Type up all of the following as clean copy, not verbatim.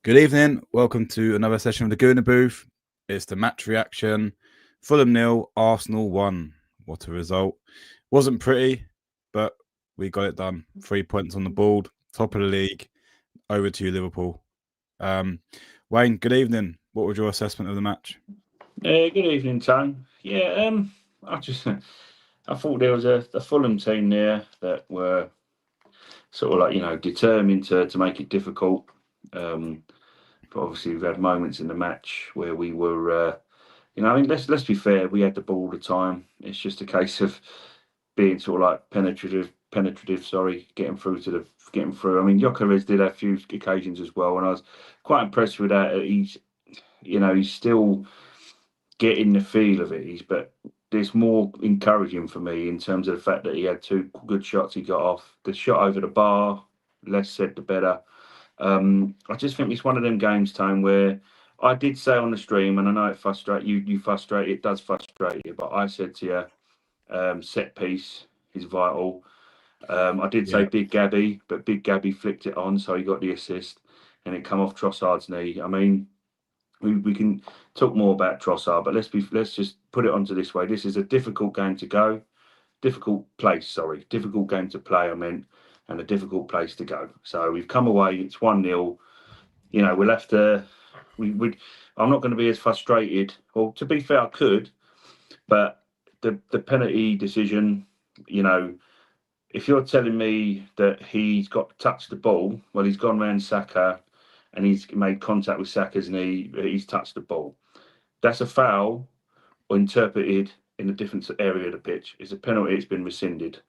Good evening. Welcome to another session of the Gooner booth. It's the match reaction. Fulham 0, Arsenal 1. What a result. Wasn't pretty, but we got it done. 3 points on the board, top of the league. Over to you, Liverpool. Wayne, good evening. What was your assessment of the match? Good evening, Tone. I thought there was a Fulham team there that were sort of like, determined to make it difficult. But obviously we've had moments in the match where we were, I mean, let's be fair, we had the ball all the time. It's just a case of being sort of like penetrative. Sorry, getting through. I mean, Gyökeres did have a few occasions as well, and I was quite impressed with that. He's still getting the feel of it. But there's more encouraging for me in terms of the fact that he had two good shots he got off. The shot over the bar, less said the better. I just think it's one of them games, Tone, where I did say on the stream, and I know it frustrates you. It does frustrate you. But I said to you, set piece is vital. I did say Big Gabby, but Big Gabby flicked it on, so he got the assist, and it come off Trossard's knee. I mean, we can talk more about Trossard, but let's just put it onto this way. This is a difficult game to go, difficult game to play. I meant, and a difficult place to go. So we've come away. It's 1-0. We'll have to. I'm not going to be as frustrated. Well, to be fair, I could, but the penalty decision. If you're telling me that he's got to touch the ball, well, he's gone round Saka and he's made contact with Saka's knee, he's touched the ball. That's a foul or interpreted in a different area of the pitch. It's a penalty, it's been rescinded.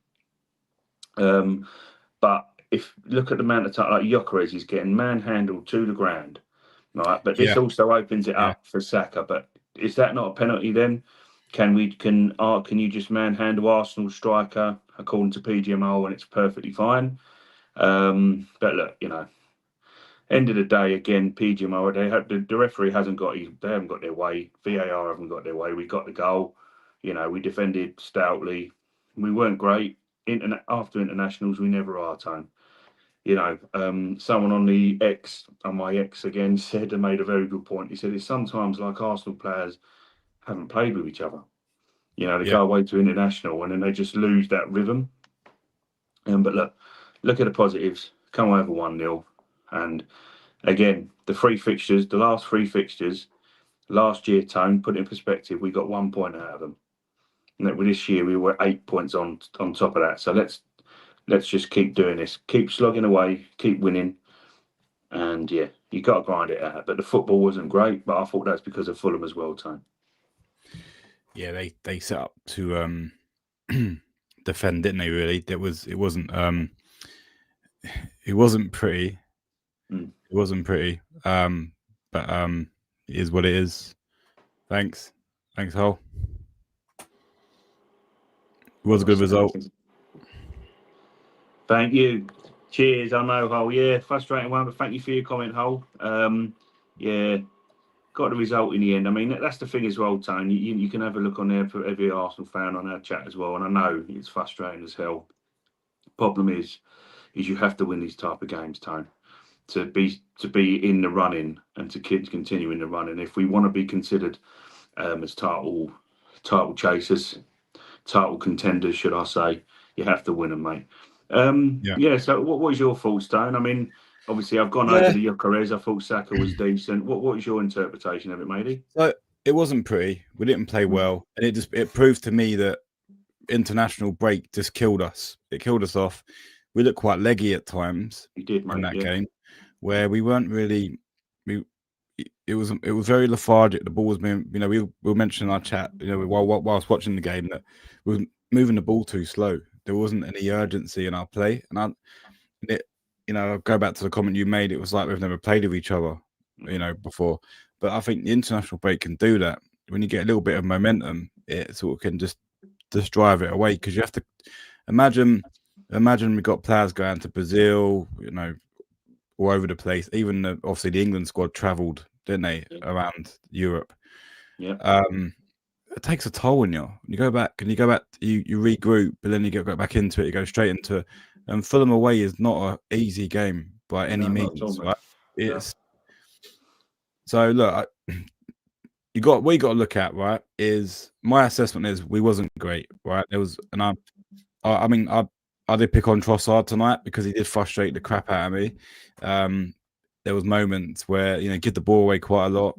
But if look at the amount of time, like Gyökeres, he's getting manhandled to the ground. Right, but this also opens it up for Saka. But is that not a penalty then? Can you just manhandle Arsenal striker according to PGMO and it's perfectly fine? But look, end of the day, again, PGMO, the referee they haven't got their way. VAR haven't got their way. We got the goal. We defended stoutly. We weren't great. After internationals, we never are, Tone. Someone on my ex again said and made a very good point. He said it's sometimes like Arsenal players haven't played with each other. They go away to international and then they just lose that rhythm. But look at the positives. Come over 1-0. And again, the last three fixtures, last year, Tone, put it in perspective, we got 1 point out of them. And with this year, we were 8 points on top of that. So let's just keep doing this. Keep slogging away, keep winning. And you got to grind it out. But the football wasn't great, but I thought that's because of Fulham as well, Tone. Yeah, they set up to defend, didn't they? Really, it wasn't pretty. It wasn't pretty. But it is what it is. Thanks, Hole. It was a good result. Thank you. Cheers. I know, Hole. Yeah, frustrating one, but thank you for your comment, Hole. Got the result in the end. I mean, that's the thing as well, Tone. You can have a look on there for every Arsenal fan on our chat as well, and I know it's frustrating as hell. The problem is you have to win these type of games, Tone, to be in the running and to continue in the running. If we want to be considered as title chasers, title contenders, should I say, you have to win them, mate. So what was your thoughts, Stone? I mean, obviously I've gone over the Gyökeres. I thought Saka was decent. What was your interpretation of it, matey? So it wasn't pretty. We didn't play well, and it proved to me that international break just killed us. It killed us off. We looked quite leggy at times in that game, where we weren't really. It was very lethargic. The ball was being, we were mentioning in our chat, whilst watching the game, that we were moving the ball too slow. There wasn't any urgency in our play, and I'll go back to the comment you made. It was like we've never played with each other, before. But I think the international break can do that. When you get a little bit of momentum, it sort of can just drive it away, because you have to imagine we got players going to Brazil, all over the place. Even obviously the England squad travelled, didn't they, around Europe? Yeah. It takes a toll on you. You go back, you regroup, but then you go back into it. You go straight into it. And Fulham away is not an easy game by any means. Right? So look, what you got to look at, right? Is my assessment is we wasn't great, right? There was, and I mean, I did pick on Trossard tonight because he did frustrate the crap out of me. There was moments where give the ball away quite a lot.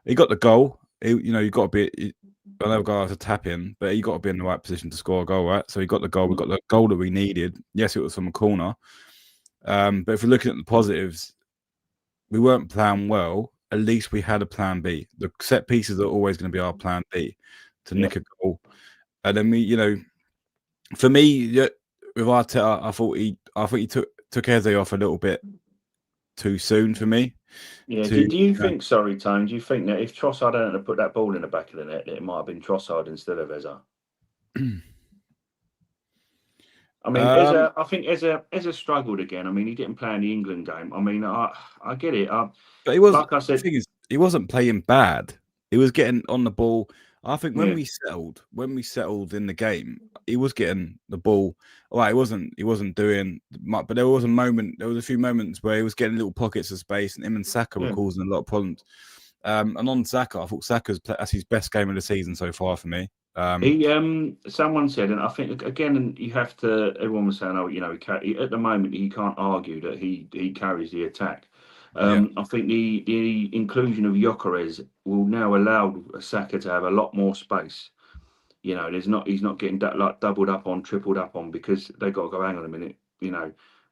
He got the goal. You got to be. I know guys to tap in, but you got to be in the right position to score a goal, right? So he got the goal. We got the goal that we needed. Yes, it was from a corner. But if we're looking at the positives, we weren't playing well. At least we had a plan B. The set pieces are always going to be our plan B to nick a goal. And then for me, with Arteta, I thought he took Eze off a little bit too soon for me. Yeah. Do you think? Sorry, Tone. Do you think that if Trossard hadn't put that ball in the back of the net, it might have been Trossard instead of Eze? I mean, I think Eze struggled again. I mean, he didn't play in the England game. I mean, I get it. But he was, like I said, the thing is, he wasn't playing bad. He was getting on the ball. I think when we settled in the game, he was getting the ball. All right, he wasn't doing much, but there was a few moments where he was getting little pockets of space, and him and Saka were causing a lot of problems. And on Saka, I thought that's his best game of the season so far for me. Someone said, and I think again, you have to. Everyone was saying, at the moment he can't argue that he carries the attack. I think the inclusion of Gyökeres will now allow Saka to have a lot more space. He's not getting doubled up on, tripled up on, because they've got to go, hang on a minute,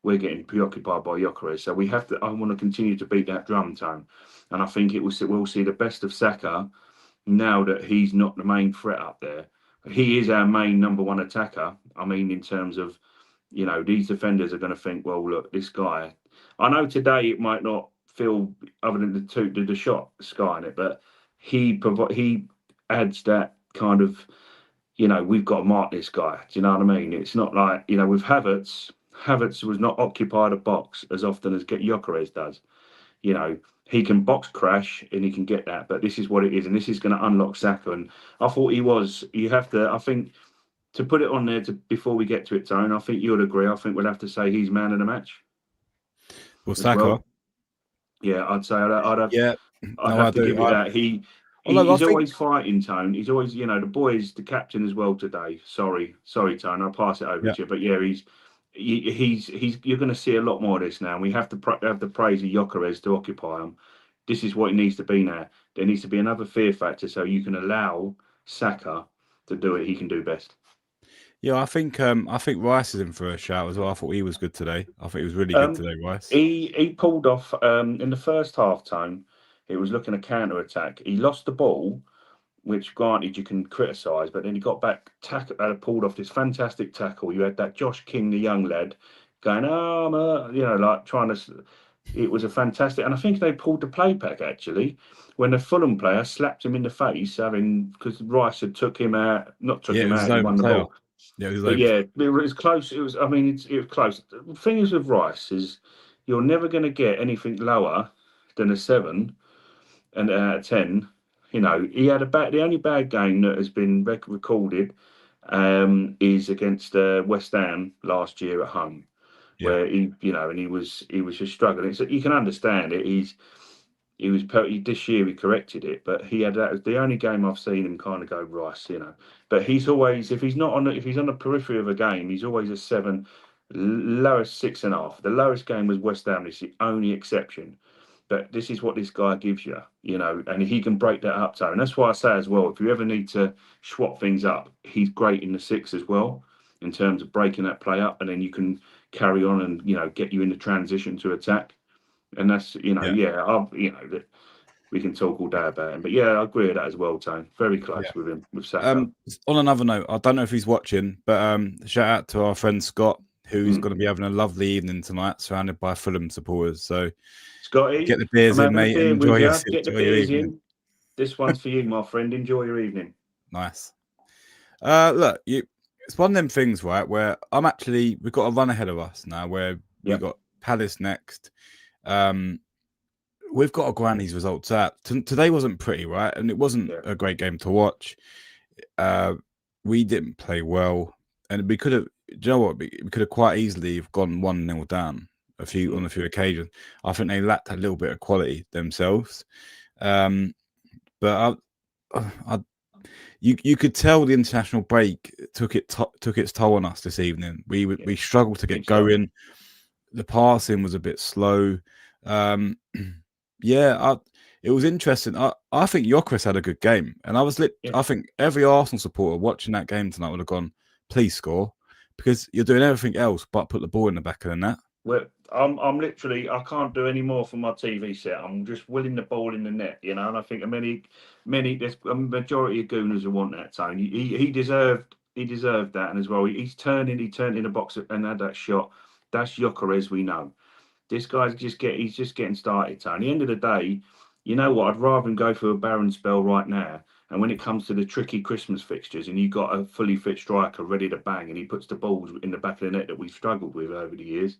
we're getting preoccupied by Gyökeres. So we have to. I want to continue to beat that drum, Tone, and I think we'll see the best of Saka now that he's not the main threat up there. He is our main number one attacker. I mean, in terms of, these defenders are going to think, well, look, this guy. I know today it might not feel, other than the shot sky in it, but he adds that kind of, we've got to mark this guy. Do you know what I mean? It's not like, with Havertz was not occupied a box as often as Gyökeres does. He can box crash and he can get that, but this is what it is, and this is going to unlock Saka. And I thought you have to, I think, to put it on there before we get to it, Tone, I think you'd agree. I think we'll have to say he's man of the match. Well, Saka. Well. Yeah, I'd say I'd have to give you that. He's always fighting, Tone. He's always, the boys, the captain as well today. Sorry, Tone. I'll pass it over to you. But yeah, he's you're going to see a lot more of this now. We have to have the praise of Gyökeres to occupy him. This is what it needs to be now. There needs to be another fear factor so you can allow Saka to do what he can do best. Yeah, I think Rice is in for a shout as well. I thought he was good today. I think he was really good today, Rice. He pulled off in the first half time. He was looking to counter attack. He lost the ball, which granted you can criticise, but then he got back, pulled off this fantastic tackle. You had that Josh King, the young lad, going, trying to. It was a fantastic, and I think they pulled the play back actually when the Fulham player slapped him in the face, because Rice had took him out, he won the ball. Yeah, it was close. It was. I mean, it was close. The thing is with Rice is you're never going to get anything lower than a 7 and out of 10. He had the only bad game that has been recorded is against West Ham last year at home, where and he was just struggling. So you can understand it. This year he corrected it, but that was the only game I've seen him kind of go Rice, But he's always, if he's on the periphery of a game, he's always a 7, lowest 6.5. The lowest game was West Ham. It's the only exception. But this is what this guy gives you, and he can break that up, Tone. And that's why I say as well, if you ever need to swap things up, he's great in the 6 as well, in terms of breaking that play up, and then you can carry on and, get you in the transition to attack. And that's, we can talk all day about him. But yeah, I agree with that as well, Tone. Very close with him, with Saka. On another note, I don't know if he's watching, but shout out to our friend Scott, who's going to be having a lovely evening tonight, surrounded by Fulham supporters. So, Scotty, get the beers in, mate. Enjoy your evening. This one's for you, my friend. Enjoy your evening. Nice. Look, it's one of them things, right, where we've got a run ahead of us now, where we've got Palace next. We've got to grind these results out. Today wasn't pretty, right? And it wasn't a great game to watch. We didn't play well. And we could have, do you know what? We could have quite easily gone 1-0 down. a few occasions. I think they lacked a little bit of quality themselves. But you could tell the international break took its toll on us this evening. We struggled to get going. The passing was a bit slow. It was interesting. I think Gyökeres had a good game, and I think every Arsenal supporter watching that game tonight would have gone, "Please score," because you're doing everything else but put the ball in the back of the net. Well, I'm literally, I can't do any more from my TV set. I'm just willing the ball in the net, and I think there's a majority of Gooners who want that, Tony. He deserved that, and as well, he turned in the box and had that shot. That's Gyökeres, we know. This guy's just getting started, Tony. At the end of the day, you know what? I'd rather him go for a barren spell right now. And when it comes to the tricky Christmas fixtures, and you've got a fully fit striker ready to bang, and he puts the balls in the back of the net that we've struggled with over the years.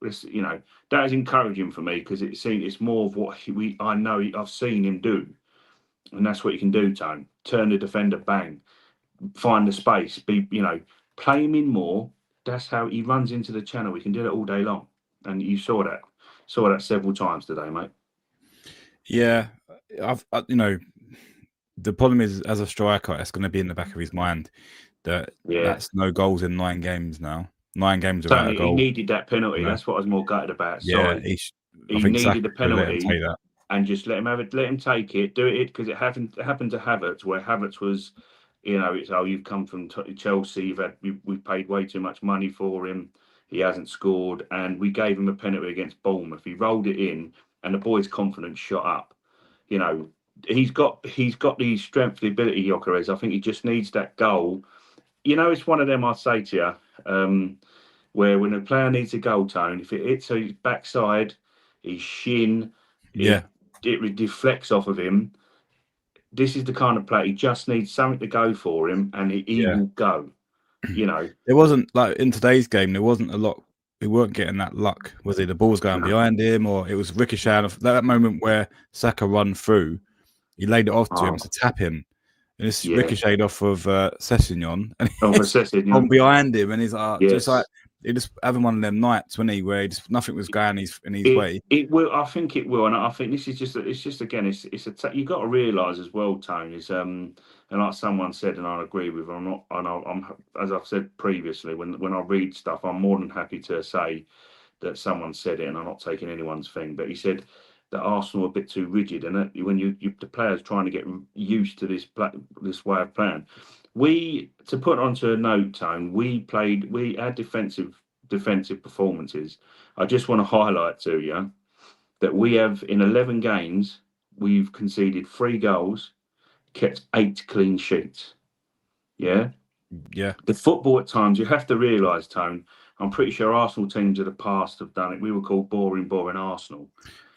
That is encouraging for me, because it's more of what I've seen him do, and that's what you can do, Tone. Turn the defender, bang, find the space, play him in more. That's how he runs into the channel. He can do that all day long, and you saw that several times today, mate. Yeah, the problem is, as a striker, it's going to be in the back of his mind that's no goals in 9 games now. 9 games without a goal. He needed that penalty. That's what I was more gutted about. Yeah, he needed the penalty, and just let him take it, do it, because it happened to Havertz, where Havertz was, you've come from Chelsea, we've paid way too much money for him, he hasn't scored, and we gave him a penalty against Bournemouth. He rolled it in, and the boy's confidence shot up. He's got the strength, the ability, Gyökeres. I think he just needs that goal. It's one of them, I say to you, where when a player needs a goal, Tone, if it hits his backside, his shin, it deflects off of him. This is the kind of player, he just needs something to go for him, and he will go. It wasn't like in today's game, there wasn't a lot. We weren't getting that luck, was it? The ball's going behind him, or it was ricocheting off. That moment where Saka run through, he laid it off to him to tap him, and it's ricocheted off of Sessegnon, and it's on behind him, and he's just like he just having one of them nights, wasn't he, where nothing was going in his way. It will. I think it will, and I think this is just. It's just again. It's you got to realise as well, Tone. Is and like someone said, and I agree with. I'm as I've said previously. When I read stuff, I'm more than happy to say that someone said it, and I'm not taking anyone's thing. But he said that Arsenal are a bit too rigid, and that when the players trying to get used to this way of playing. To put onto a note, Tone, we had defensive performances. I just want to highlight to you that we have, in 11 games, we've conceded 3 goals, kept 8 clean sheets. Yeah. The football at times, you have to realise, Tone, I'm pretty sure Arsenal teams of the past have done it. We were called boring Arsenal.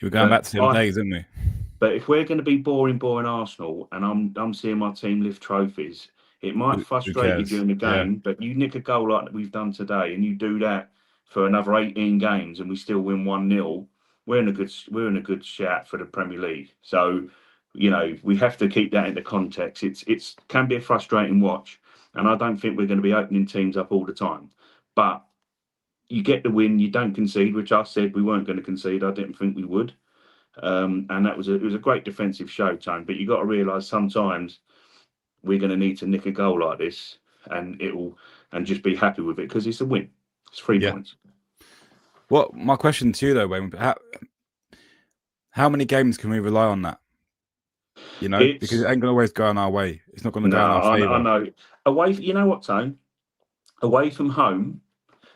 You were going back to them days, didn't we? But if we're going to be boring Arsenal, and I'm seeing my team lift trophies, it might frustrate you during the game, but you nick a goal like we've done today, and you do that for another 18 games, and we still win 1-0. We're in a good shout for the Premier League. So, we have to keep that into context. It can be a frustrating watch, and I don't think we're going to be opening teams up all the time. But you get the win, you don't concede, which I said we weren't going to concede. I didn't think we would, and it was a great defensive show, Tone. But you got to realise sometimes we're going to need to nick a goal like this, and just be happy with it, because it's a win. It's 3 points. Well, my question to you though, Wayne, how many games can we rely on that? Because it ain't going to always go in our way. It's not going to go in our favour. I know. You know what, Tone? Away from home,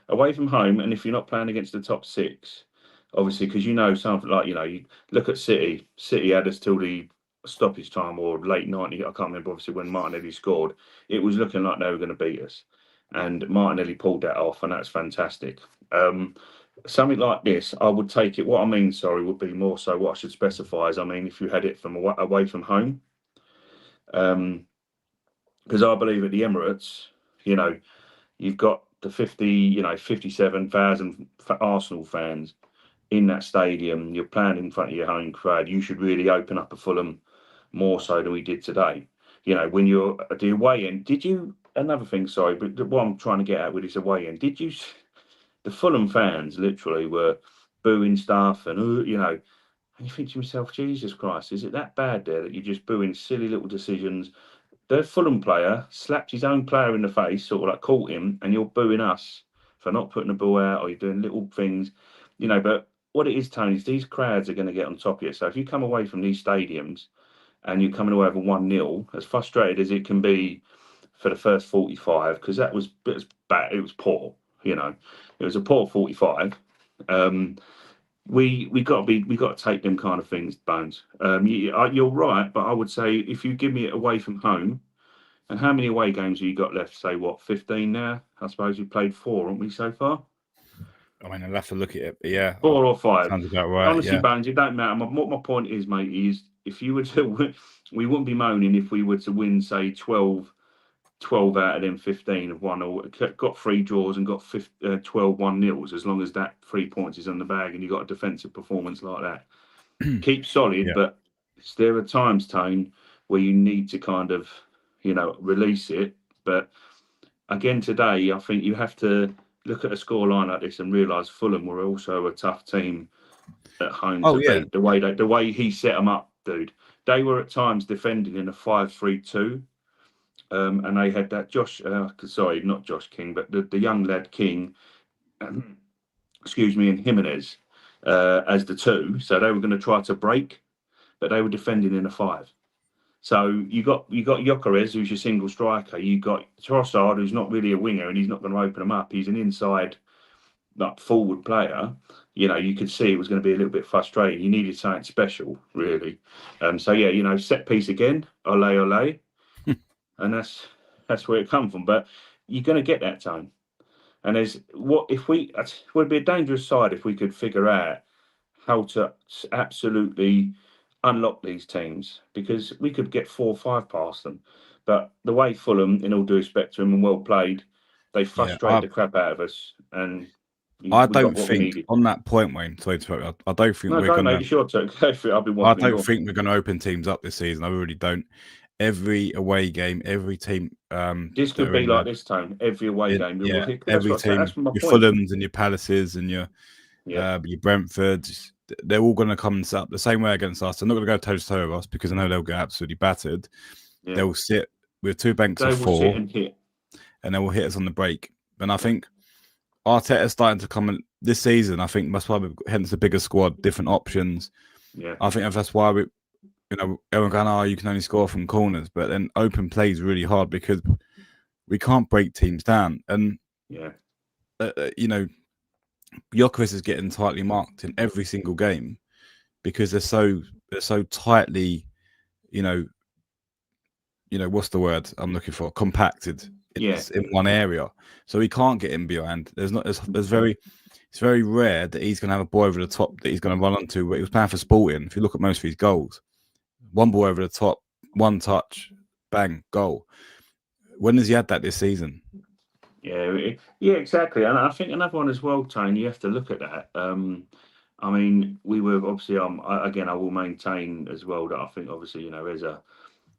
and if you're not playing against the top 6, obviously, because something like you look at City. City had us till the stoppage time or late 90. I can't remember. Obviously, when Martinelli scored, it was looking like they were going to beat us, and Martinelli pulled that off, and that's fantastic. Something like this, I would take it. What I mean, would be more so what I should specify is, if you had it from away from home, because I believe at the Emirates, you've got the 57,000 Arsenal fans in that stadium. You're playing in front of your home crowd. You should really open up a Fulham more so than we did today. When you're at the away end, another thing, but what I'm trying to get at with this away end, did you the Fulham fans literally were booing stuff, and and you think to yourself, Jesus Christ, is it that bad there that you're just booing silly little decisions? The Fulham player slapped his own player in the face, sort of like caught him, and you're booing us for not putting the ball out, or you're doing little things, But what it is, Tony, is these crowds are going to get on top of you. So if you come away from these stadiums and you're coming away with 1-0, as frustrated as it can be for the first 45, because that was bad, it was poor, it was a poor 45. We got to take them kind of things, Bones. You're right, but I would say if you give me it away from home, and how many away games have you got left? Say what, 15 now? I suppose we've played 4, haven't we, so far? I mean, I'll have to look at it, but yeah, 4 or 5. Sounds about right. Honestly, yeah. Bones, it don't matter. What my point is, mate, is if you were to, we wouldn't be moaning if we were to win, say, 12 out of them 15 have won, or got 3 draws and got 12 1-0s, as long as that 3 points is on the bag and you got a defensive performance like that. Keep solid, but there are times, Tone, where you need to kind of, release it. But again, today, I think you have to look at a scoreline like this and realise Fulham were also a tough team at home to beat. The way he set them up, dude. They were at times defending in a 5-3-2. And they had that not Josh King, but the young lad King, excuse me, and Jimenez as the 2. So they were going to try to break, but they were defending in a 5. So you got Gyökeres, who's your single striker. You got Trossard, who's not really a winger, and he's not going to open them up. He's an inside, forward player. You could see it was going to be a little bit frustrating. You needed something special, really. Set piece again, ole. And that's where it come from. But you're going to get that time. And it would be a dangerous side if we could figure out how to absolutely unlock these teams, because we could get 4 or 5 past them. But the way Fulham, in all due respect to them, and well played, they frustrate the crap out of us. And I don't think on that point, Wayne. Sorry to interrupt. I don't think we're going to. It's your turn. I don't think we're going to open teams up this season. I really don't. Every away game, every team. This could be like this time. Every away game, every team. Your Fulhams and your Palaces and your Brentfords, they're all going to come and set up the same way against us. They're not going to go toe to toe with us because I know they'll get absolutely battered. Yeah. They'll sit with 2 banks of 4, and they will hit us on the break. And I think Arteta's starting to come in this season. I think that's why we've hence a bigger squad, different options. Yeah, I think that's why we. Everyone going, you can only score from corners, but then open play is really hard because we can't break teams down. And Gyökeres is getting tightly marked in every single game because they're so tightly, what's the word I'm looking for? Compacted in one area, so he can't get in behind. It's very rare that he's going to have a ball over the top that he's going to run onto. But he was playing for Sporting. If you look at most of his goals, 1 ball over the top, 1 touch, bang, goal. When has he had that this season? Yeah, exactly. And I think another one as well, Tony, you have to look at that. I mean, we were obviously, again, I will maintain as well that I think obviously,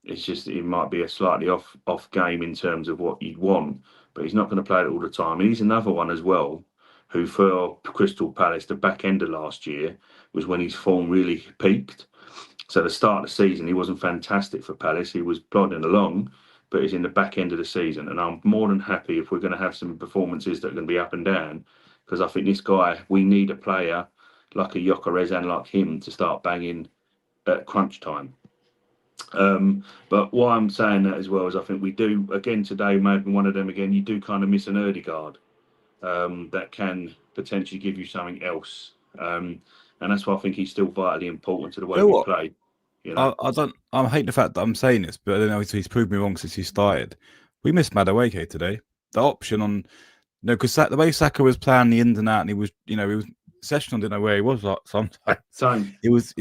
it's just, it might be a slightly off game in terms of what you'd want, but he's not going to play it all the time. And he's another one as well who, for Crystal Palace, the back end of last year was when his form really peaked. So the start of the season, he wasn't fantastic for Palace. He was plodding along, but he's in the back end of the season. And I'm more than happy if we're going to have some performances that are going to be up and down, because I think this guy, we need a player like a Gyökeres and like him to start banging at crunch time. But why I'm saying that as well is I think we do, again today, maybe one of them again, you do kind of miss an Ødegaard that can potentially give you something else. And that's why I think he's still vitally important to the way we play. I hate the fact that I'm saying this, but I don't know, he's proved me wrong since he started. We missed Madueke today. The option on, because the way Saka was playing the ins and out, and he was Session didn't know where he was sometimes. It was,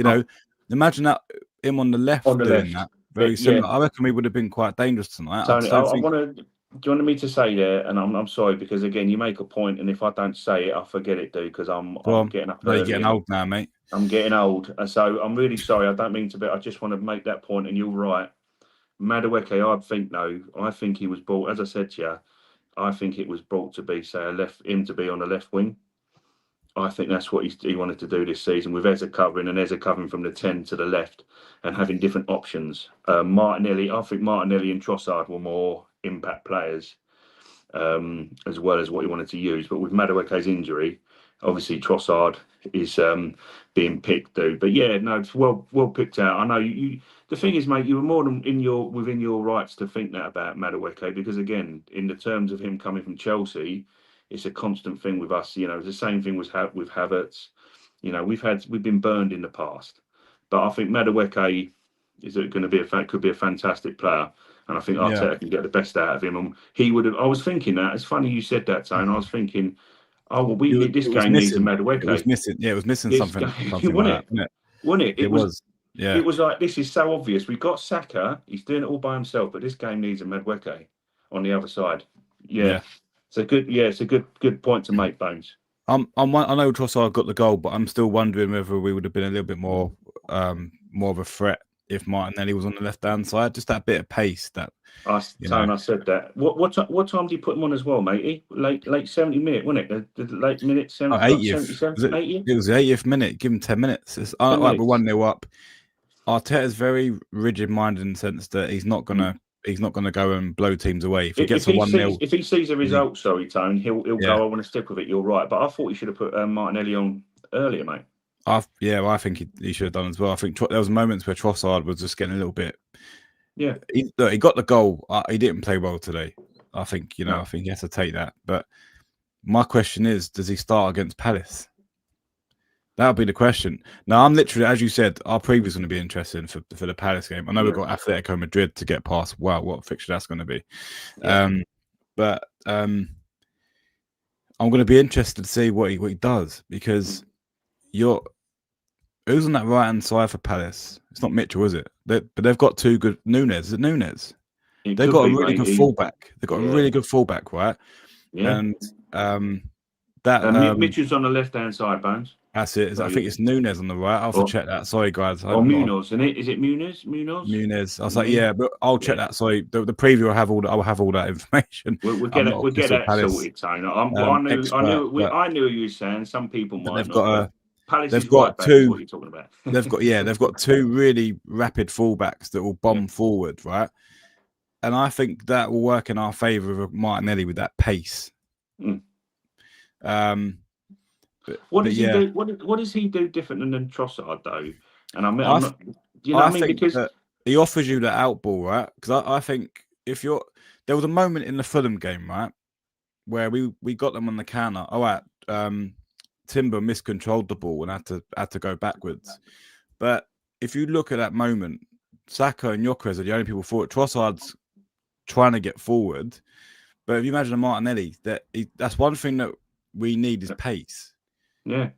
imagine that him on the left doing that. Very similar. I reckon we would have been quite dangerous tonight. Tony, do you want me to say there? And I'm sorry, because again, you make a point, and if I don't say it, I forget it, dude, because I'm getting up. You're getting old now, mate. I'm getting old, and so I'm really sorry. I don't mean to, but I just want to make that point, and you're right. Madueke, I think he was bought, as I said to you, I think it was brought to be, say, him to be on the left wing. I think that's what he wanted to do this season, with Eza covering from the 10 to the left and having different options. Martinelli, I think Martinelli and Trossard were more impact players, as well as what he wanted to use. But with Madueke's injury, obviously Trossard is being picked, dude. But yeah, no, it's well picked out. I know you. The thing is, mate, you were more than within your rights to think that about Madueke, because again, in the terms of him coming from Chelsea, it's a constant thing with us. You know, it's the same thing with Havertz. You know, we've been burned in the past, but I think Madueke is going to be could be a fantastic player, and I think Arteta can get the best out of him. And he would have. I was thinking that. It's funny you said that, Tone. I was thinking, oh well, this game needs a Madueke. It was missing. Yeah, it was missing something like that, wasn't it? Wasn't it? It was. Yeah. It was like, this is so obvious. We've got Saka. He's doing it all by himself, but this game needs a Madueke on the other side. Yeah. It's a good point to make, Bones. I know Trossard got the goal, but I'm still wondering whether we would have been a little bit more of a threat if Martinelli was on the left-hand side. Just that bit of pace that. I said that. What time did you put him on as well, matey? Late 70 minute, wasn't it? The late minute 70. 80th. It was the 80th minute. Give him 10 minutes. It's like we're 1-0 up. Arteta's very rigid-minded in the sense that he's not gonna go and blow teams away. If he gets a 1-0, if he sees a result, Tone, he'll go, I want to stick with it. You're right, but I thought he should have put Martinelli on earlier, mate. I think he should have done as well. I think there was moments where Trossard was just getting a little bit. Yeah, he got the goal. He didn't play well today. I think I think he has to take that. But my question is, does he start against Palace? That'll be the question. Now, I'm literally, as you said, our preview is going to be interesting for the Palace game. I know we've got Atletico Madrid to get past. Wow, what a fixture that's going to be. Yeah. I'm going to be interested to see what he does, because who's on that right hand side for Palace? It's not Mitchell, is it? But they've got two good. Nunes, is it Nunes? They've got a really good fullback. They've got a really good fullback, right? Yeah. And Mitchell's on the left hand side, Bones. That's it. I think it's Nunes on the right. I'll have to check that. Sorry, guys. Or Munoz, isn't it? Is it Munoz? Munoz. I was like, yeah, but I'll check that. Sorry, the preview will have all that information. We'll get that sorted, Tony. I knew you were saying. Some people might not. Palace they've got two. What you're talking about. they've got two really rapid fullbacks that will bomb forward, right? And I think that will work in our favour with Martinelli with that pace. What does he do? What does he do different than Trossard, though? And I think because he offers you the out ball, right? Because I think there was a moment in the Fulham game, right, where we got them on the counter. All right, Timber miscontrolled the ball and had to go backwards. But if you look at that moment, Saka and Gyökeres are the only people forward. Trossard's trying to get forward, but if you imagine a Martinelli, that's one thing that we need is pace. Yeah.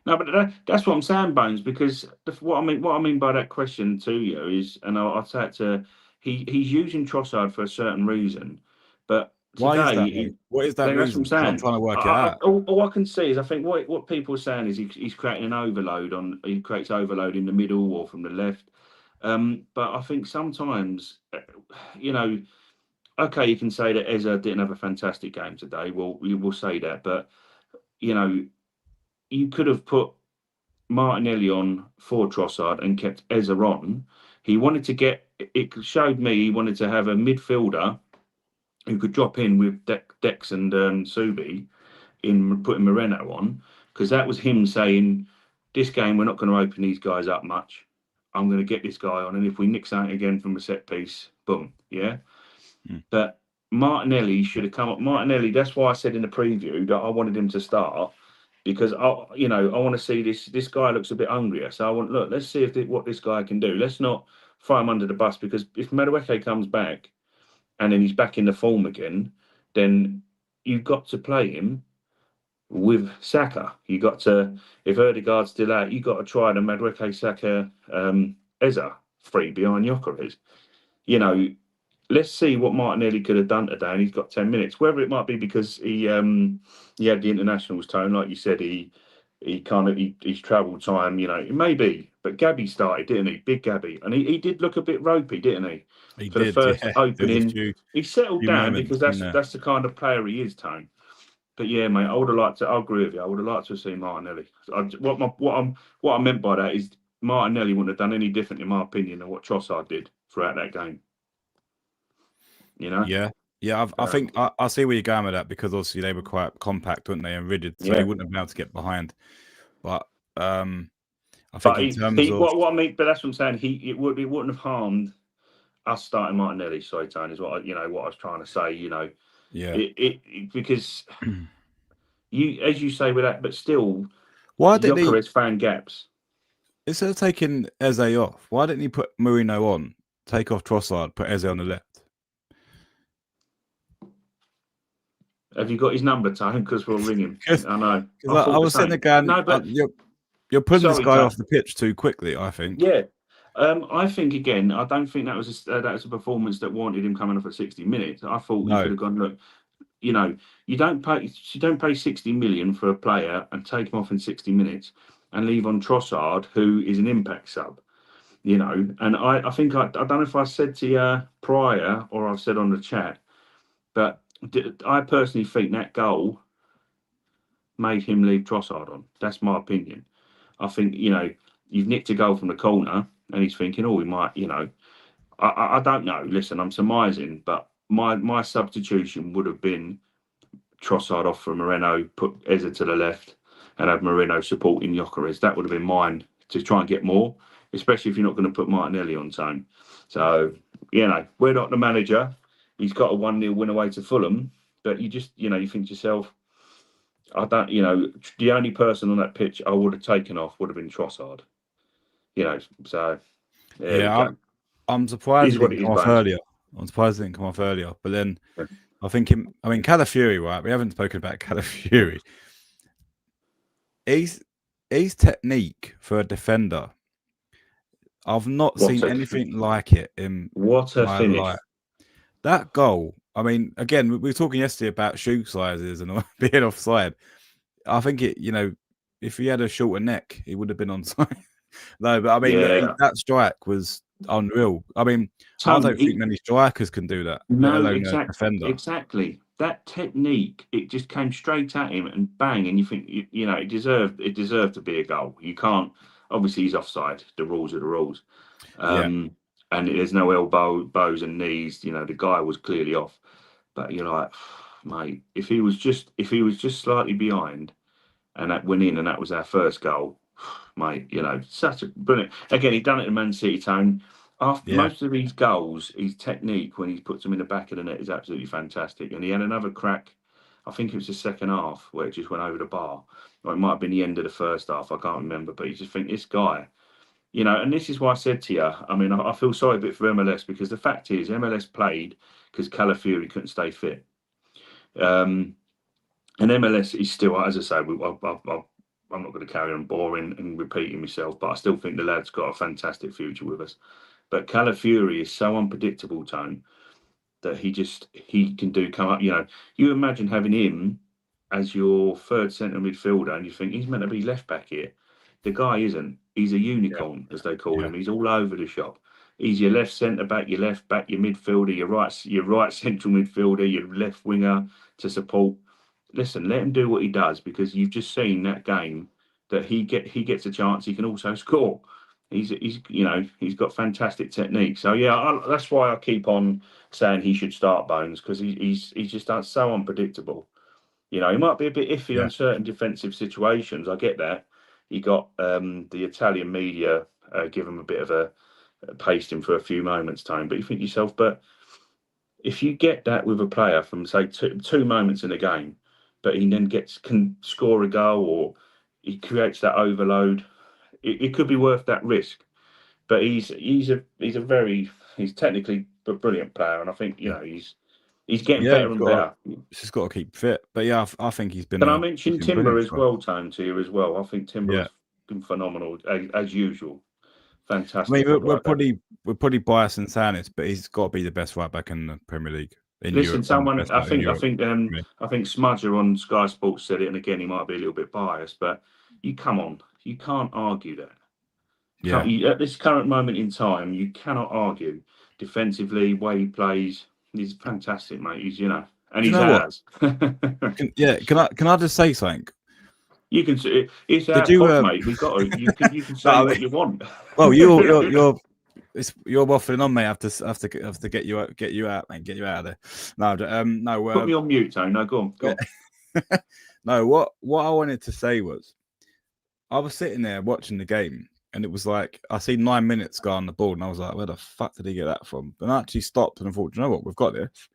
No, but that's what I'm saying, Bones. Because what I mean by that question to you is, and I'll say it to he's using Trossard for a certain reason, but why is that? What is that reason? I'm trying to work it out. All I can see is, I think what people are saying is he's creating an overload he creates overload in the middle or from the left. But I think sometimes, okay, you can say that Eza didn't have a fantastic game today. Well, we will say that, but you could have put Martinelli on for Trossard and kept Eza on. He wanted to it showed me he wanted to have a midfielder who could drop in with Dex and Subi in putting Moreno on, because that was him saying, this game we're not going to open these guys up much. I'm going to get this guy on, and if we nick something again from a set piece, boom, yeah. But Martinelli should have come up. Martinelli, that's why I said in the preview that I wanted him to start, because I want to see this guy looks a bit hungrier. So let's see what this guy can do. Let's not throw him under the bus, because if Madueke comes back and then he's back in the form again, then you've got to play him with Saka. You got to, if Ødegaard's still out, you got to try the Madueke, Saka, Eza free behind Gyökeres. Let's see what Martinelli could have done today, and he's got 10 minutes. Whether it might be because he had the internationals, Tone, like you said, he his travel time, maybe. But Gabby started, didn't he? Big Gabby, and he did look a bit ropey, didn't he? He For did, the first yeah. opening, There was he settled few down moments, because wasn't there? that's the kind of player he is, Tone. But yeah, mate, I would have liked to. I agree with you. I would have liked to have seen Martinelli. What I meant by that is Martinelli wouldn't have done any different, in my opinion, than what Trossard did throughout that game. Yeah. I think I see where you're going with that, because obviously they were quite compact, weren't they, and rigid, so he wouldn't have been able to get behind. But I think in terms of what I mean, but that's what I'm saying. It wouldn't have harmed us starting Martinelli. Sorry, Tony, is what I was trying to say. Yeah. Because as you say with that, but still, why did Gyökeres found gaps. Instead of taking Eze off, why didn't he put Mourinho on, take off Trossard, put Eze on the left? Have you got his number, Tone? Because we'll ring him. I know. I was sitting there going, no, but you're putting this guy off the pitch too quickly, I think. Yeah. I think, again, I don't think that was a performance that warranted him coming off at 60 minutes. I thought he could have gone, look, you don't pay 60 million for a player and take him off in 60 minutes and leave on Trossard, who is an impact sub. And I think I don't know if I said to you prior or I've said on the chat, but I personally think that goal made him leave Trossard on. That's my opinion. I think, you've nicked a goal from the corner and he's thinking, we might, I don't know. Listen, I'm surmising, but my substitution would have been Trossard off for Moreno, put Eze to the left and have Moreno supporting Gyökeres. That would have been mine to try and get more, especially if you're not going to put Martinelli on Tone. So, we're not the manager. He's got a 1-0 win away to Fulham, but you just, you think to yourself, I don't, the only person on that pitch I would have taken off would have been Trossard. So I'm surprised it didn't come off earlier. But then I think Calafiori, right? We haven't spoken about Calafiori. His technique for a defender, I've not seen anything like it in what a finish. Life. That goal, again, we were talking yesterday about shoe sizes and being offside. I think if he had a shorter neck, he would have been onside. No, but that strike was unreal. I don't think many strikers can do that. No, exactly. That technique, it just came straight at him and bang, and you think, it deserved to be a goal. You can't. Obviously, he's offside. The rules are the rules. And there's no elbows and knees. The guy was clearly off. But you're like, mate, if he was just slightly behind, and that went in, and that was our first goal, mate. Such a brilliant. Again, he done it in Man City, Tone. Most of these goals, his technique when he puts them in the back of the net is absolutely fantastic. And he had another crack. I think it was the second half where it just went over the bar. Or it might have been the end of the first half. I can't remember. But you just think this guy. And this is why I said to you, I feel sorry a bit for MLS, because the fact is MLS played because Calafiori couldn't stay fit. And MLS is still, as I say, I'm not going to carry on boring and repeating myself, but I still think the lad's got a fantastic future with us. But Calafiori is so unpredictable, Tone, that he can come up. You imagine having him as your third centre midfielder and you think he's meant to be left back here. The guy isn't. He's a unicorn, as they call him. He's all over the shop. He's your left centre back, your left back, your midfielder, your right central midfielder, your left winger to support. Listen, let him do what he does, because you've just seen that game that he gets a chance. He can also score. He's got fantastic technique. So that's why I keep on saying he should start Bones, because he's just so unpredictable. He might be a bit iffy on certain defensive situations. I get that. He got the Italian media give him a bit of a pasting for a few moments time. But you think to yourself, but if you get that with a player from, say, two moments in a game, but he then can score a goal or he creates that overload, it could be worth that risk. But he's technically a brilliant player, and I think he's getting better and better. He's just got to keep fit. But I think he's been. Can I mention Timber as well, Tone, to you as well? I think Timber has been phenomenal as usual. Fantastic. We're probably biased in saying this, but he's got to be the best right back in the Premier League. Listen, I think Smudger on Sky Sports said it, and again, he might be a little bit biased, but you come on, you can't argue that. Yeah. At this current moment in time, you cannot argue defensively. Way he plays, he's fantastic, mate. He's and Do you he's know what? ours. Can I just say something? You can see it's Did our you, pod, mate. We got to. You can say what you want. Well, you're waffling on, mate. I have to get you out, mate. Get you out of there. No. Put me on mute, Tony. No, go on. No, what I wanted to say was, I was sitting there watching the game, and it was like I see 9 minutes go on the board, and I was like, where the fuck did he get that from? And I actually stopped and I thought, you know what, we've got this.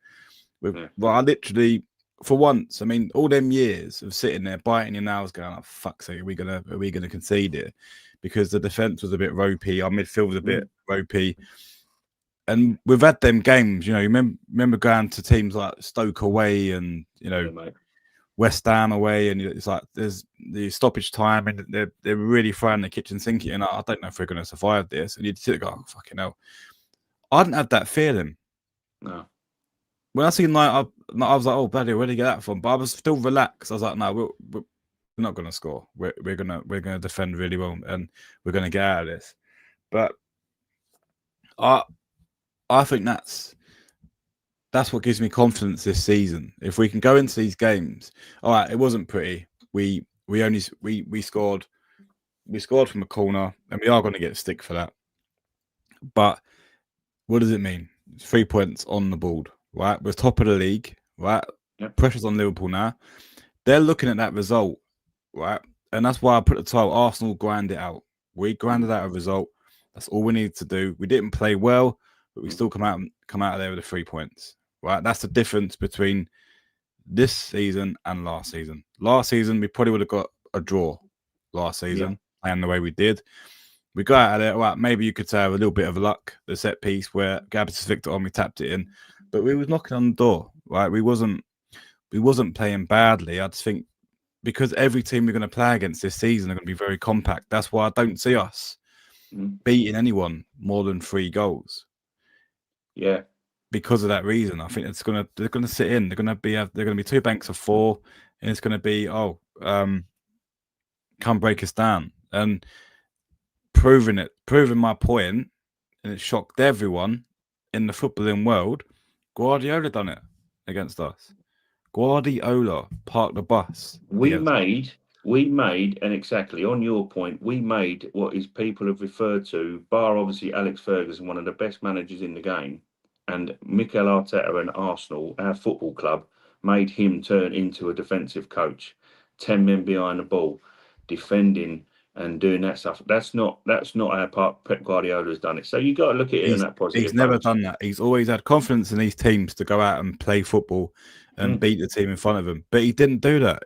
Well, I literally, for once, I mean, all them years of sitting there biting your nails, going, "Oh, fuck's sake, are we gonna concede here?" Because the defense was a bit ropey, our midfield was a bit ropey, and we've had them games. You remember going to teams like Stoke away, and West Ham away, and it's like there's the stoppage time, and they're really throwing the kitchen sink, and I don't know if we're going to survive this. And you'd sit there, go, "Oh, fucking hell!" I didn't have that feeling. No. When I seen I was like, "Oh, bloody, where did he get that from?" But I was still relaxed. I was like, "No, we're not going to score. We're gonna defend really well, and we're going to get out of this." But I think that's what gives me confidence this season. If we can go into these games, all right, it wasn't pretty. We scored from a corner, and we are going to get stick for that. But what does it mean? 3 points on the board, right? We're top of the league, right? Yep. Pressure's on Liverpool now. They're looking at that result, right? And that's why I put the title, Arsenal grind it out. We grinded out a result. That's all we needed to do. We didn't play well, but we still come out of there with the 3 points, right? That's the difference between this season and last season. Last season, we probably would have got a draw last season, and the way we did. We got out of there, right? Maybe you could say have a little bit of luck, the set piece where Gabs Victor on, we tapped it in, but we was knocking on the door, right? We wasn't playing badly. I just think because every team we're going to play against this season are going to be very compact. That's why I don't see us beating anyone more than 3 goals. Yeah, because of that reason, I think they're gonna sit in. They're gonna be 2 banks of 4, and it's gonna be come break us down, and proving my point, and it shocked everyone in the footballing world. Guardiola done it against us. Guardiola parked the bus. We made, and exactly on your point, we made what is people have referred to, bar obviously Alex Ferguson, one of the best managers in the game, and Mikel Arteta and Arsenal, our football club, made him turn into a defensive coach. 10 men behind the ball, defending and doing that stuff. That's not our part. Pep Guardiola's done it. So you got to look at it in that positive. He's never done that. He's always had confidence in these teams to go out and play football and beat the team in front of him. But he didn't do that.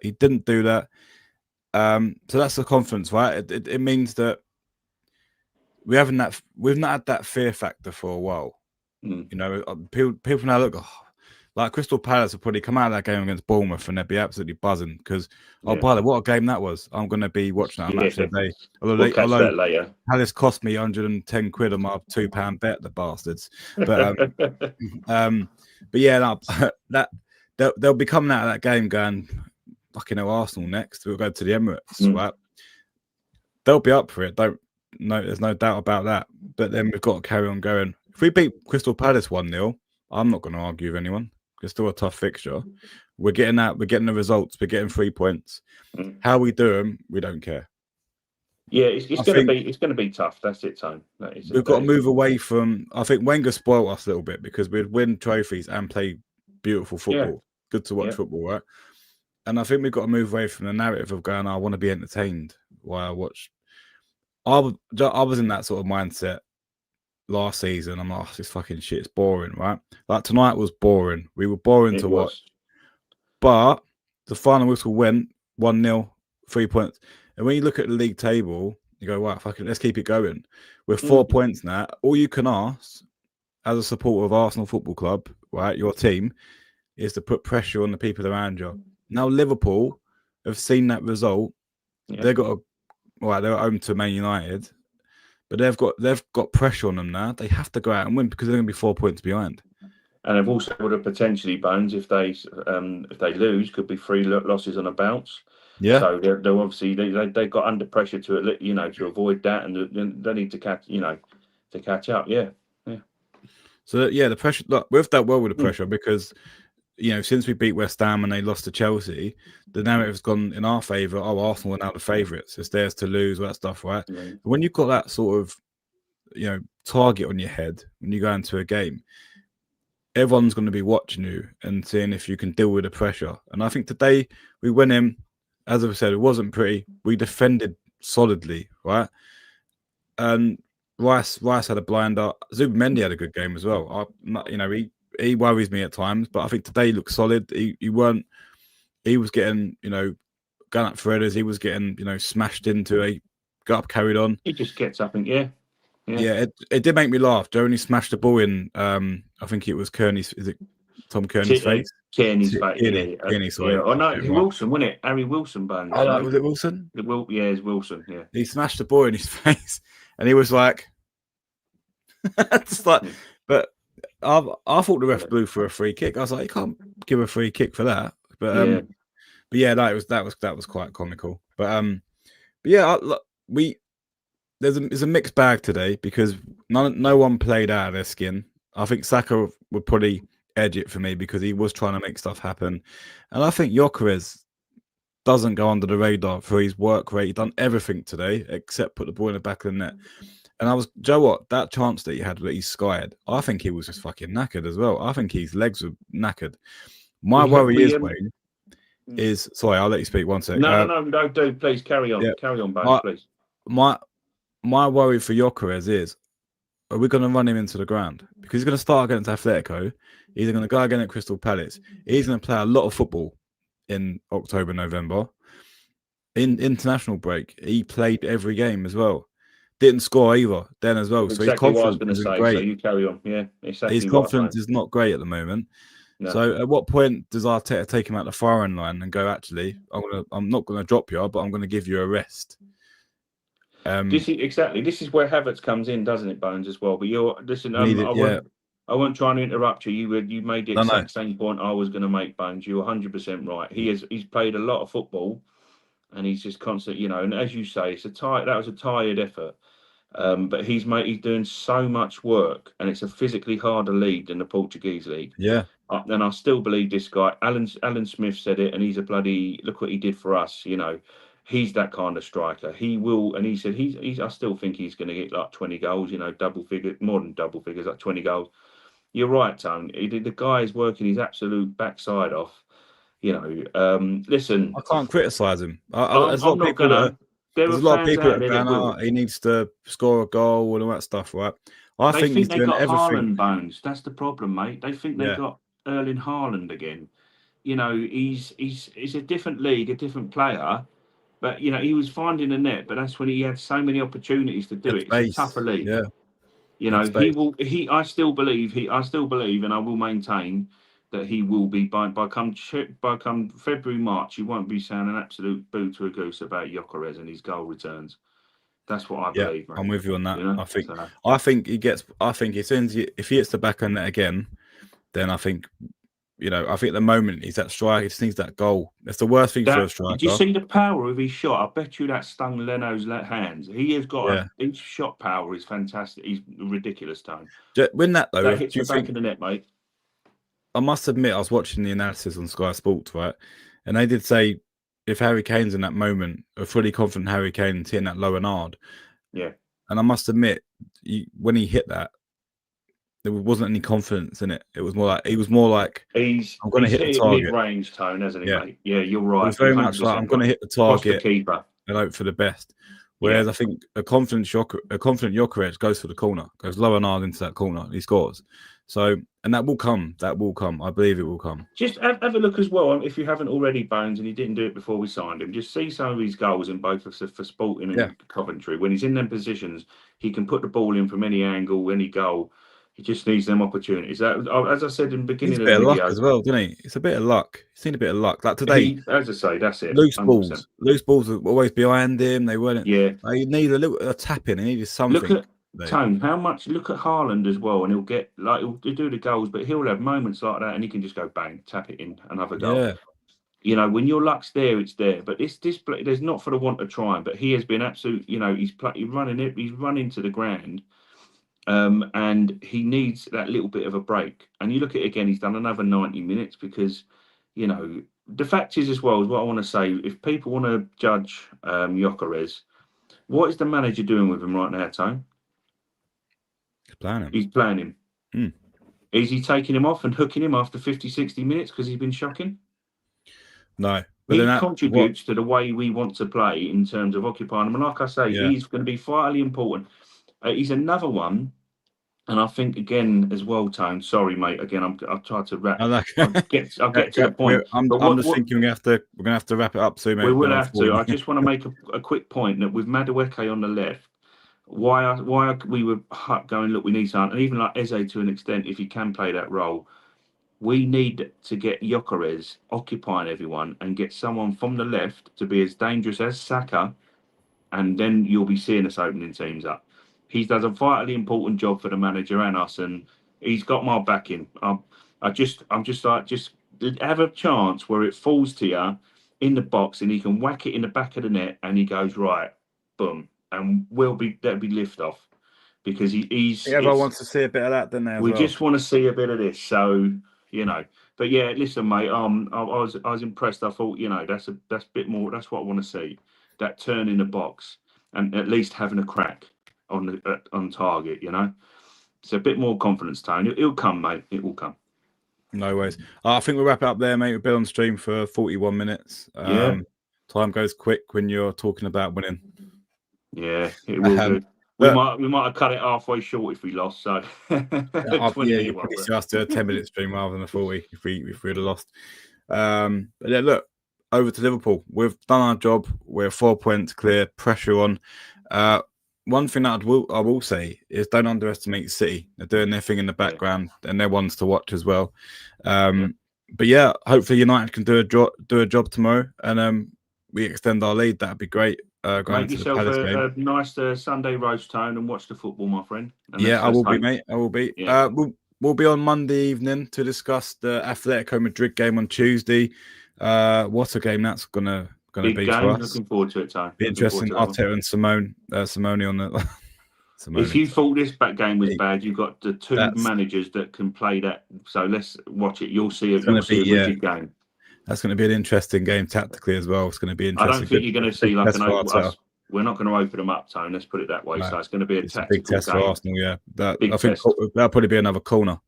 So that's the confidence, right? It means that we've not had that fear factor for a while. People now look like Crystal Palace will probably come out of that game against Bournemouth and they'd be absolutely buzzing because by the way, what a game that was. I'm going to be watching that match today. We'll catch that later. Palace cost me 110 quid on my £2 bet, the bastards. But they'll be coming out of that game going, fucking hell, Arsenal next. We'll go to the Emirates, right? They'll be up for it. There's no doubt about that. But then we've got to carry on going. If we beat Crystal Palace 1-0, I'm not going to argue with anyone. It's still a tough fixture. We're getting that. We're getting the results. We're getting 3 points. How we do them, we don't care. Yeah, it's going to be tough. That's it, Tone. We've got to move away from. I think Wenger spoiled us a little bit because we'd win trophies and play beautiful football. Yeah. Good to watch football, right? And I think we've got to move away from the narrative of going, I want to be entertained while I watch. I was in that sort of mindset last season. I'm like, oh, this fucking shit is boring, right? Like tonight was boring. We were boring to watch. But the final whistle went 1-0, 3 points. And when you look at the league table, you go, right, fucking, let's keep it going. We're 4 points now. All you can ask as a supporter of Arsenal Football Club, right, your team, is to put pressure on the people around you. Now Liverpool have seen that result. Yeah. They're home to Man United. But they've got pressure on them now. They have to go out and win because they're going to be 4 points behind. And they've also got a potentially, Bones, if they lose, could be 3 losses on a bounce. Yeah. So they're obviously they got under pressure to avoid that, and they need to catch up. Yeah. So the pressure. Look, we've dealt well with the pressure because since we beat West Ham and they lost to Chelsea, the narrative's gone in our favour. Oh, Arsenal are now the favourites. It's theirs to lose, all that stuff, right? Mm. But when you've got that sort of target on your head when you go into a game, everyone's going to be watching you and seeing if you can deal with the pressure. And I think today we went in, as I said, it wasn't pretty. We defended solidly, right? And Rice had a blinder. Zubimendi had a good game as well. He worries me at times, but I think today he looked solid. He was getting gun up for headers. He was getting smashed into got up, carried on. He just gets up and yeah. It did make me laugh. Joe smashed the ball in. I think it was Kearney's. Is it Tom Kearney's face? Kearney's face. Kearney, sorry. Yeah. Oh no, Wilson, wasn't it? Harry Wilson, Bones. Oh, no, was it Wilson? It's Wilson. Yeah. He smashed the ball in his face, and he was like, But I thought the ref blew for a free kick. I was like, you can't give a free kick for that. But that was quite comical. But there's a mixed bag today because no one played out of their skin. I think Saka would probably edge it for me because he was trying to make stuff happen, and I think Gyökeres doesn't go under the radar for his work rate. He done everything today except put the ball in the back of the net. And Joe, what that chance that he had that he skied, I think he was just fucking knackered as well. I think his legs were knackered. My worry is, Wayne, is sorry, I'll let you speak 1 second. No, do please carry on. Yeah. Carry on, Bones, please. My worry for Gyökeres is, are we going to run him into the ground? Because he's going to start against Atletico. He's going to go again at Crystal Palace. He's going to play a lot of football in October, November. In international break, he played every game as well. Didn't score either then as well. Exactly, so his confidence isn't great. So you carry on. Yeah, exactly. His confidence is not great at the moment. No. So at what point does Arteta take him out the firing line and go, actually, I'm not going to drop you, but I'm going to give you a rest? This is where Havertz comes in, doesn't it, Bones, as well? But I wasn't trying to interrupt you. You made the exact same point I was going to make, Bones. You're 100% right. He's played a lot of football, and he's just constant, and as you say, that was a tired effort. But he's doing so much work, and it's a physically harder league than the Portuguese league. Yeah. And I still believe this guy, Alan Smith said it, and he's a bloody, look what he did for us. He's that kind of striker. He will, and he said I still think he's going to get like 20 goals. Double figure, more than double figures, like 20 goals. You're right, Tone. The guy is working his absolute backside off. Listen, I can't criticise him. There's a lot of people that are going, he needs to score a goal and all that stuff, right? I think he's doing everything. Haaland, Bones. That's the problem, mate. They think they've got Erling Haaland again. He's a different league, a different player. But he was finding the net, but that's when he had so many opportunities to do it. It's a tougher league. Yeah. I still believe, and I will maintain that he will be by come February, March, you won't be saying an absolute boo to a goose about Gyökeres and his goal returns. That's what I believe. Mate. I'm with you on that. I think as soon as if he hits the back end net again, then I think I think at the moment he's that striker. He just needs that goal. That's the worst thing for a striker. Did you see the power of his shot? I bet you that stung Leno's hands. He has got his shot power is fantastic. He's ridiculous, Tone. Win that though. That hits the back of the net, mate. I must admit, I was watching the analysis on Sky Sports, right, and they did say if Harry Kane's in that moment, a fully confident Harry Kane hitting that low and hard. Yeah. And I must admit, when he hit that, there wasn't any confidence in it. It was more like I'm going to hit the target. Mid-range, Tone, hasn't he, mate? Yeah, you're right. It was very much like I'm going to hit the target keeper and hope for the best. Whereas I think a confident Gyökeres goes for the corner, goes low and hard into that corner, he scores. So, and that will come. That will come. I believe it will come. Just have a look as well, if you haven't already, Bones, and he didn't do it before we signed him. Just see some of his goals in both for Sporting and Coventry. When he's in them positions, he can put the ball in from any angle, any goal. He just needs them opportunities. As I said in the beginning of the video, a bit of luck as well, doesn't he? It's a bit of luck. He's seen a bit of luck. Like today, as I say, that's it. Loose balls were always behind him. They weren't. Yeah. He needed a tap in. He needed something. Look at Tone. Look at Haaland as well, and he'll get he'll do the goals, but he'll have moments like that, and he can just go bang, tap it in, another goal. Yeah. You know, when your luck's there, it's there. But this there's not for the want of trying. But he has been absolute. You know, he's running it. He's running to the ground. And he needs that little bit of a break. And you look at it again, he's done another 90 minutes because, you know, the fact is as well, is what I want to say, if people want to judge Gyökeres, what is the manager doing with him right now, Tone? He's playing him. He's playing him. Is he taking him off and hooking him after 50, 60 minutes because he's been shocking? No. But he contributes to the way we want to play in terms of occupying him. And like I say, he's going to be vitally important. He's another one. And I think again as well, Tone. Sorry, mate. Again, I'll try to wrap. I'll get to the point. I'm just thinking we're gonna have to wrap it up soon, mate. We will have to. I just want to make a quick point that with Madueke on the left, why we were going, look, we need something, and even like Eze to an extent, if he can play that role, we need to get Gyökeres occupying everyone and get someone from the left to be as dangerous as Saka, and then you'll be seeing us opening teams up. He does a vitally important job for the manager and us, and he's got my backing. I'm just like, just have a chance where it falls to you in the box and he can whack it in the back of the net and he goes, right, boom, and that'll be lift off because he's. Everyone wants to see a bit of that, don't they? We just want to see a bit of this, so you know. But yeah, listen, mate. I was impressed. I thought, you know, that's a bit more. That's what I want to see. That turn in the box and at least having a crack on target, you know. It's a bit more confidence, Tone. It'll come, mate. It will come. No worries. I think we'll wrap it up there, mate. We've been on stream for 41 minutes. Time goes quick when you're talking about winning. Yeah, it will do. We might have cut it halfway short if we lost. So you probably still have to do a 10-minute stream rather than a 40 if we would have lost. But yeah, look, over to Liverpool. We've done our job. We're 4 points clear. Pressure on. One thing that I will say is don't underestimate City. They're doing their thing in the background, and they're ones to watch as well. But yeah, hopefully United can do a job tomorrow, and we extend our lead. That'd be great. Make yourself a nice Sunday roast, Tone, and watch the football, my friend. And I will be, mate. I will be. Yeah. We'll be on Monday evening to discuss the Atletico Madrid game on Tuesday. What a game that's gonna be game. For us. Looking forward to it, Tone. Be interesting. Arteta and Simone on the. If you thought this back game was bad, you've got the two managers that can play that. So let's watch it. You'll see it. You'll see a rigid game. That's going to be an interesting game tactically as well. It's going to be interesting. I don't think you're going to see like an open. We're not going to open them up, Tone. Let's put it that way. No, so it's going to be a tactical big test game. for Arsenal. Yeah, I think that'll probably be another corner.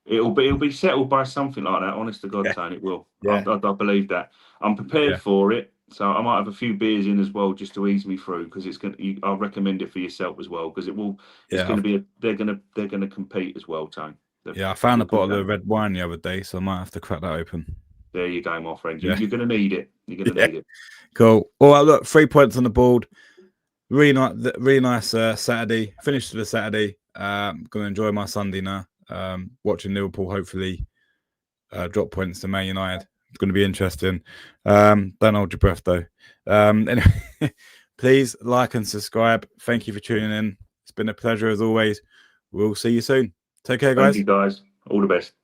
It'll be settled by something like that. Honest to God, Tone, it will. Yeah. I believe that. I'm prepared for it. So I might have a few beers in as well, just to ease me through, because it's going. I'll recommend it for yourself as well, because it will. It's going to be. They're going to compete as well, Tone. I found a bottle of red wine the other day, so I might have to crack that open. There you go, my friend. You're going to need it. You're going to need it. Cool. All right, look, 3 points on the board. Really nice Saturday. Finished to the Saturday. I'm going to enjoy my Sunday now. Watching Liverpool hopefully drop points to Man United. It's going to be interesting. Don't hold your breath, though. Anyway, please like and subscribe. Thank you for tuning in. It's been a pleasure as always. We'll see you soon. Take care, guys. Thank you, guys. All the best.